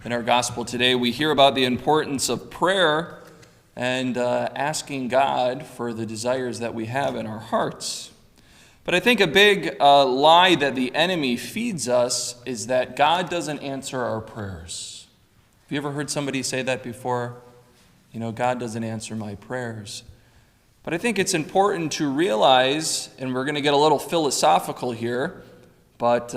In our gospel today, we hear about the importance of prayer and asking God for the desires that we have in our hearts. But I think a big lie that the enemy feeds us is that God doesn't answer our prayers. Have you ever heard somebody say that before? You know, God doesn't answer my prayers. But I think it's important to realize, and we're going to get a little philosophical here, but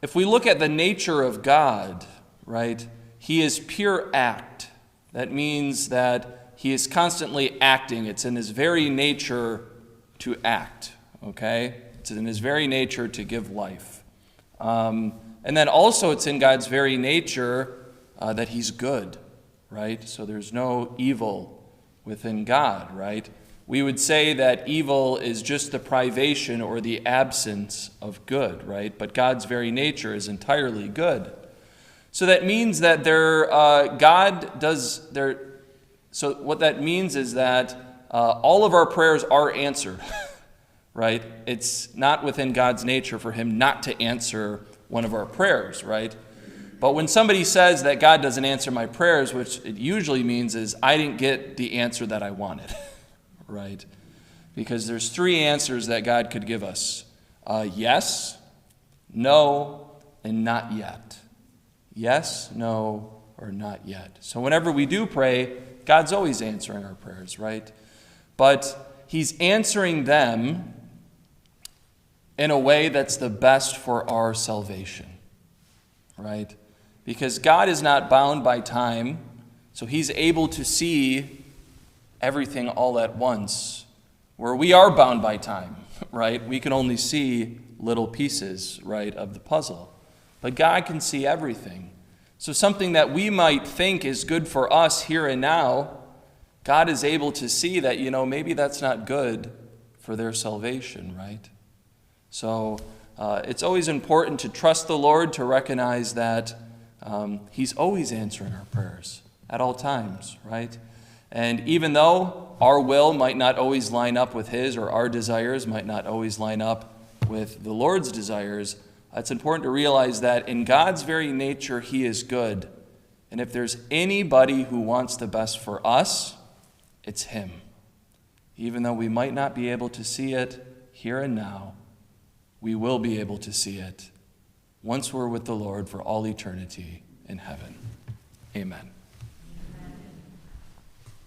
if we look at the nature of God, right, he is pure act. That means that he is constantly acting. It's in his very nature to act, okay? It's in his very nature to give life. And then also it's in God's very nature that he's good, right? So there's no evil within God, right? We would say that evil is just the privation or the absence of good, right? But God's very nature is entirely good. So that means that so what that means is that all of our prayers are answered, right? It's not within God's nature for him not to answer one of our prayers, right? But when somebody says that God doesn't answer my prayers, which it usually means is I didn't get the answer that I wanted. Right? Because there's three answers that God could give us. Yes, no, and not yet. Yes, no, or not yet. So whenever we do pray, God's always answering our prayers, right? But he's answering them in a way that's the best for our salvation, right? Because God is not bound by time, so he's able to see everything all at once, where we are bound by time, right? We can only see little pieces, right, of the puzzle. But God can see everything. So something that we might think is good for us here and now, God is able to see that, maybe that's not good for their salvation, right? So it's always important to trust the Lord, to recognize that he's always answering our prayers at all times, right? And even though our will might not always line up with his, or our desires might not always line up with the Lord's desires, it's important to realize that in God's very nature, he is good. And if there's anybody who wants the best for us, it's him. Even though we might not be able to see it here and now, we will be able to see it once we're with the Lord for all eternity in heaven. Amen.